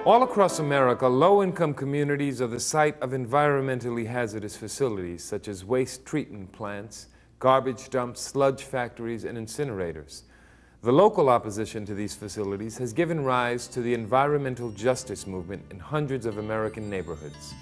All across America, low-income communities are the site of environmentally hazardous facilities such as waste treatment plants, garbage dumps, sludge factories, and incinerators. The local opposition to these facilities has given rise to the environmental justice movement in hundreds of American neighborhoods.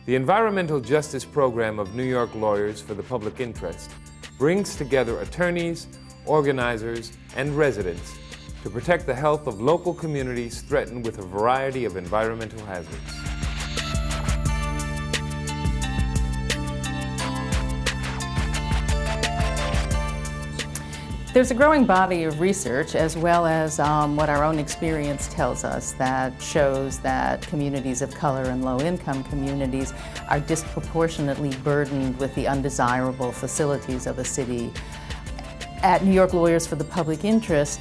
The Environmental Justice Program of New York Lawyers for the Public Interest brings together attorneys, organizers, and residents to protect the health of local communities threatened with a variety of environmental hazards. There's a growing body of research, as well as what our own experience tells us, that shows that communities of color and low-income communities are disproportionately burdened with the undesirable facilities of a city. At New York Lawyers for the Public Interest,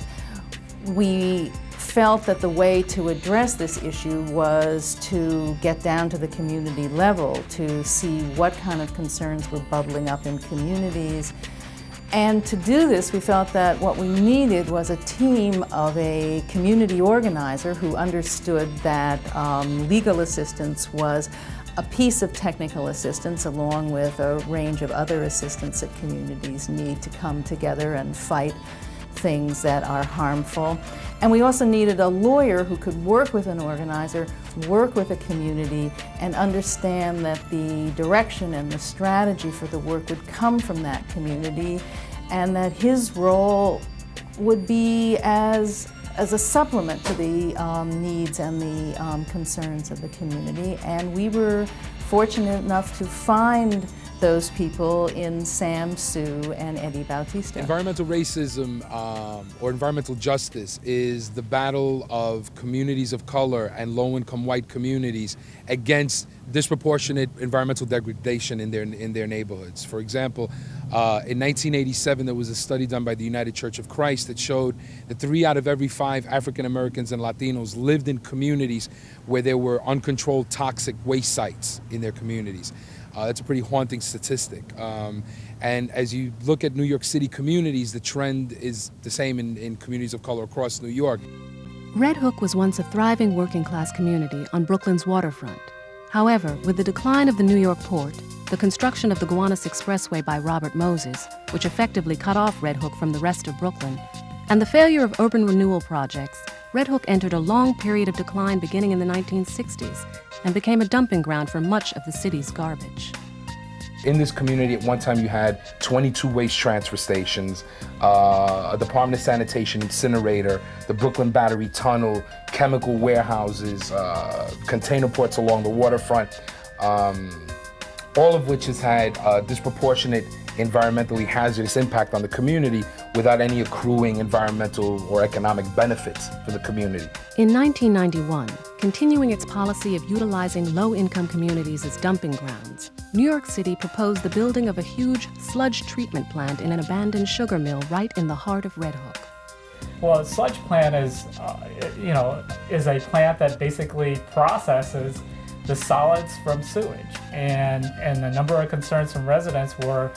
we felt that the way to address this issue was to get down to the community level, to see what kind of concerns were bubbling up in communities. And to do this, we felt that what we needed was a team of a community organizer who understood that legal assistance was a piece of technical assistance along with a range of other assistance that communities need to come together and fight things that are harmful. And we also needed a lawyer who could work with an organizer, work with a community, and understand that the direction and the strategy for the work would come from that community, and that his role would be as a supplement to the needs and the concerns of the community. And we were fortunate enough to find those people in Sam Sue and Eddie Bautista. Environmental racism or environmental justice is the battle of communities of color and low-income white communities against disproportionate environmental degradation in their neighborhoods. For example, in 1987, there was a study done by the United Church of Christ that showed that 3 out of every 5 African Americans and Latinos lived in communities where there were uncontrolled toxic waste sites in their communities. That's a pretty haunting statistic. And as you look at New York City communities, the trend is the same in communities of color across New York. Red Hook was once a thriving working-class community on Brooklyn's waterfront. However, with the decline of the New York port, the construction of the Gowanus Expressway by Robert Moses, which effectively cut off Red Hook from the rest of Brooklyn, and the failure of urban renewal projects, Red Hook entered a long period of decline beginning in the 1960s and became a dumping ground for much of the city's garbage. In this community, at one time you had 22 waste transfer stations, a Department of Sanitation incinerator, the Brooklyn Battery Tunnel, chemical warehouses, container ports along the waterfront, all of which has had a disproportionate environmentally hazardous impact on the community without any accruing environmental or economic benefits for the community. In 1991, continuing its policy of utilizing low-income communities as dumping grounds, New York City proposed the building of a huge sludge treatment plant in an abandoned sugar mill right in the heart of Red Hook. Well, a sludge plant is a plant that basically processes the solids from sewage, and a number of concerns from residents were,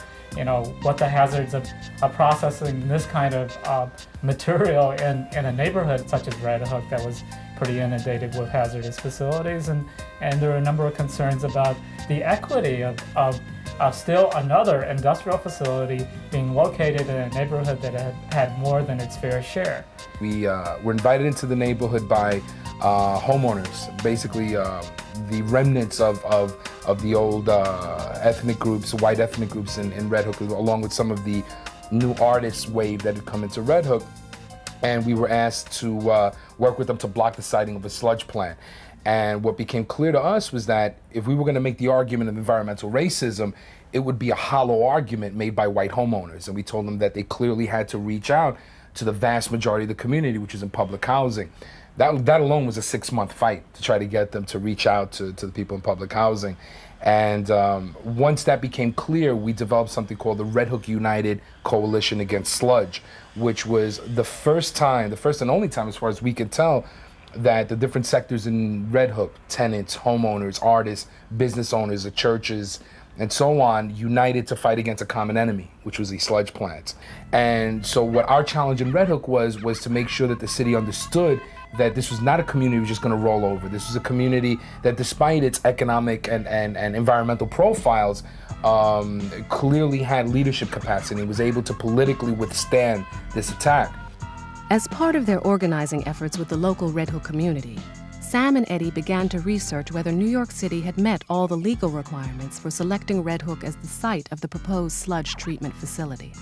what the hazards of processing this kind of material in a neighborhood such as Red Hook that was pretty inundated with hazardous facilities, and there were a number of concerns about the equity of still another industrial facility being located in a neighborhood that had more than its fair share. We were invited into the neighborhood by homeowners, basically the remnants of the old ethnic groups, white ethnic groups in Red Hook, along with some of the new artist wave that had come into Red Hook. And we were asked to work with them to block the siting of a sludge plant. And what became clear to us was that if we were going to make the argument of environmental racism, it would be a hollow argument made by white homeowners. And we told them that they clearly had to reach out to the vast majority of the community, which is in public housing. That alone was a 6-month fight to try to get them to reach out to the people in public housing. And once that became clear, we developed something called the Red Hook United Coalition Against Sludge, which was the first and only time, as far as we could tell, that the different sectors in Red Hook, tenants, homeowners, artists, business owners, the churches, and so on, united to fight against a common enemy, which was these sludge plants. And so what our challenge in Red Hook was to make sure that the city understood that this was not a community that was just going to roll over. This was a community that, despite its economic and environmental profiles, clearly had leadership capacity and was able to politically withstand this attack. As part of their organizing efforts with the local Red Hook community, Sam and Eddie began to research whether New York City had met all the legal requirements for selecting Red Hook as the site of the proposed sludge treatment facility.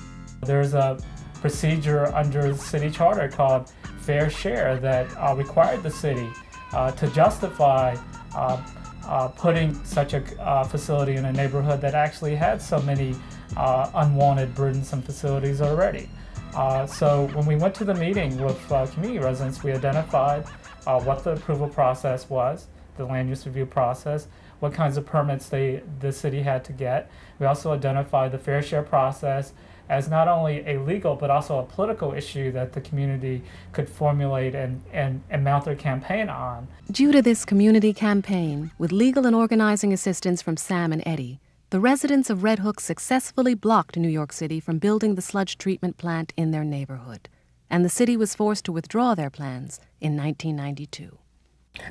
There's a procedure under the city charter called fair share that required the city to justify putting such a facility in a neighborhood that actually had so many unwanted, burdensome facilities already. So when we went to the meeting with community residents, we identified what the approval process was, the land use review process, what kinds of permits the city had to get. We also identified the fair share process as not only a legal but also a political issue that the community could formulate and mount their campaign on. Due to this community campaign, with legal and organizing assistance from Sam and Eddie, the residents of Red Hook successfully blocked New York City from building the sludge treatment plant in their neighborhood, and the city was forced to withdraw their plans in 1992.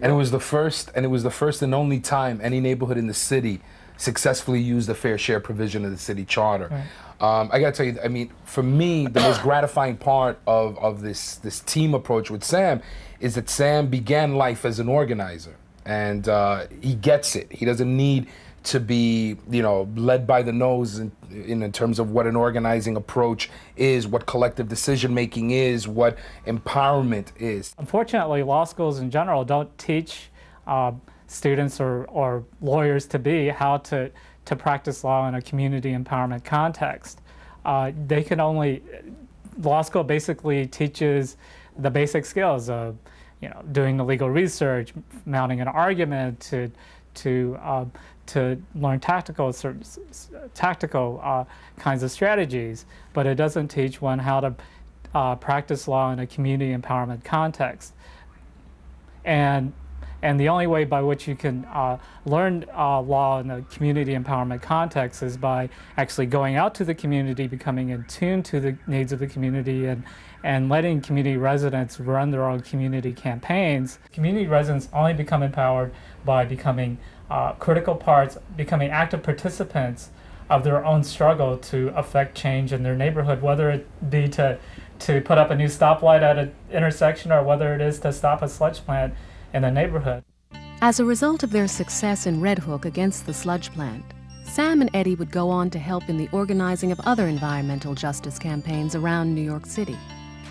And it was the first and only time any neighborhood in the city successfully used the fair share provision of the city charter. Right. I gotta tell you, I mean, for me, the most gratifying part of this team approach with Sam is that Sam began life as an organizer, and he gets it. He doesn't need to be, led by the nose in terms of what an organizing approach is, what collective decision-making is, what empowerment is. Unfortunately, law schools in general don't teach students or lawyers to be how to practice law in a community empowerment context. Law school basically teaches the basic skills of, doing the legal research, mounting an argument, to learn tactical kinds of strategies, but it doesn't teach one how to practice law in a community empowerment context. And the only way by which you can learn law in a community empowerment context is by actually going out to the community, becoming in tune to the needs of the community, and letting community residents run their own community campaigns. Community residents only become empowered by becoming critical parts, becoming active participants of their own struggle to affect change in their neighborhood, whether it be to put up a new stoplight at an intersection or whether it is to stop a sludge plant in the neighborhood. As a result of their success in Red Hook against the sludge plant, Sam and Eddie would go on to help in the organizing of other environmental justice campaigns around New York City,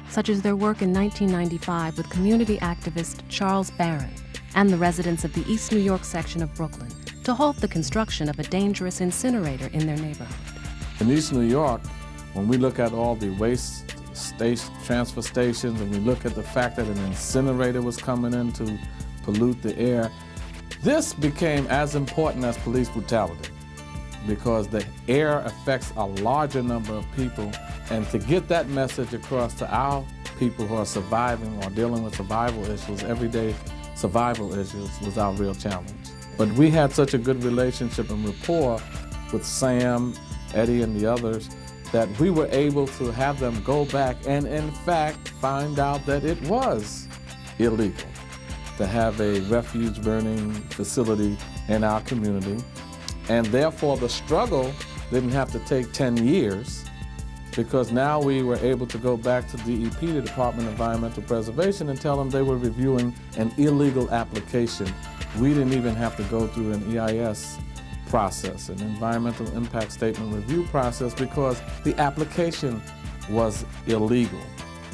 such as their work in 1995 with community activist Charles Barron and the residents of the East New York section of Brooklyn to halt the construction of a dangerous incinerator in their neighborhood. In East New York, when we look at all the waste transfer stations, and we look at the fact that an incinerator was coming in to pollute the air, this became as important as police brutality, because the air affects a larger number of people, and to get that message across to our people who are surviving or dealing with survival issues, everyday survival issues, was our real challenge. But we had such a good relationship and rapport with Sam, Eddie, and the others that we were able to have them go back and, in fact, find out that it was illegal to have a refuge burning facility in our community. And therefore, the struggle didn't have to take 10 years, because now we were able to go back to DEP, the Department of Environmental Preservation, and tell them they were reviewing an illegal application. We didn't even have to go through an EIS process, an environmental impact statement review process, because the application was illegal.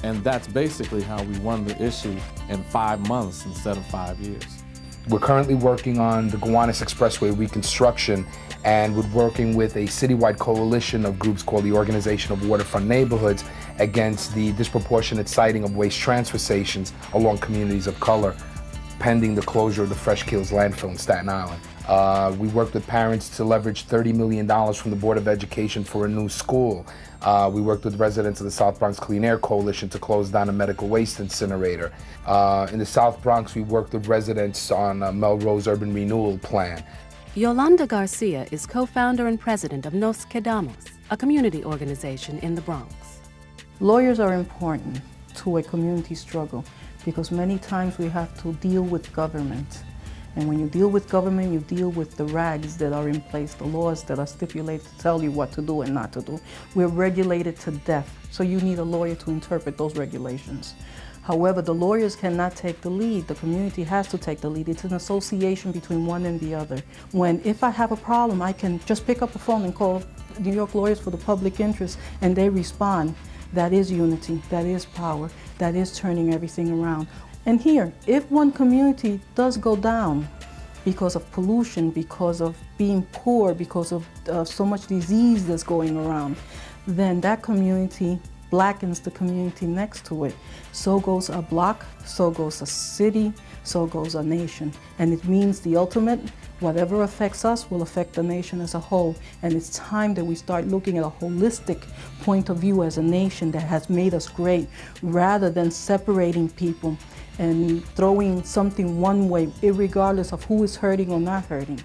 And that's basically how we won the issue in 5 months instead of 5 years. We're currently working on the Gowanus Expressway reconstruction, and we're working with a citywide coalition of groups called the Organization of Waterfront Neighborhoods against the disproportionate siting of waste transfer stations along communities of color, pending the closure of the Fresh Kills landfill in Staten Island. We worked with parents to leverage $30 million from the Board of Education for a new school. We worked with residents of the South Bronx Clean Air Coalition to close down a medical waste incinerator. In the South Bronx, we worked with residents on a Melrose Urban Renewal Plan. Yolanda Garcia is co-founder and president of Nos Quedamos, a community organization in the Bronx. Lawyers are important to a community struggle because many times we have to deal with government. And when you deal with government, you deal with the rags that are in place, the laws that are stipulated to tell you what to do and not to do. We're regulated to death, so you need a lawyer to interpret those regulations. However, the lawyers cannot take the lead. The community has to take the lead. It's an association between one and the other. If I have a problem, I can just pick up the phone and call New York Lawyers for the Public Interest, and they respond. That is unity, that is power, that is turning everything around. And here, if one community does go down because of pollution, because of being poor, because of so much disease that's going around, then that community blackens the community next to it. So goes a block, so goes a city, so goes a nation. And it means the ultimate, whatever affects us will affect the nation as a whole. And it's time that we start looking at a holistic point of view as a nation that has made us great, rather than separating people and throwing something one way, irregardless of who is hurting or not hurting.